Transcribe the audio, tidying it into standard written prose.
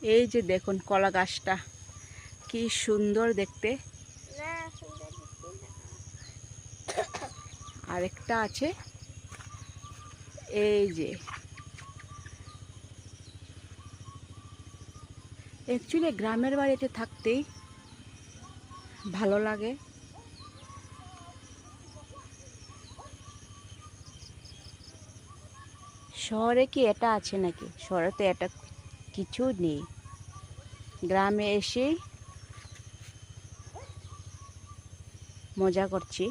এই যে দেখুন কলা গাছটা কি সুন্দর দেখতে। আরেকটা আছে এই যে। অ্যাকচুয়ালি গ্রামের বাড়িতে থাকতেই ভালো লাগে। শহরে কি এটা আছে নাকি? শহরে তো এটা কিছু নেই। গ্রামে এসে মজা করছি।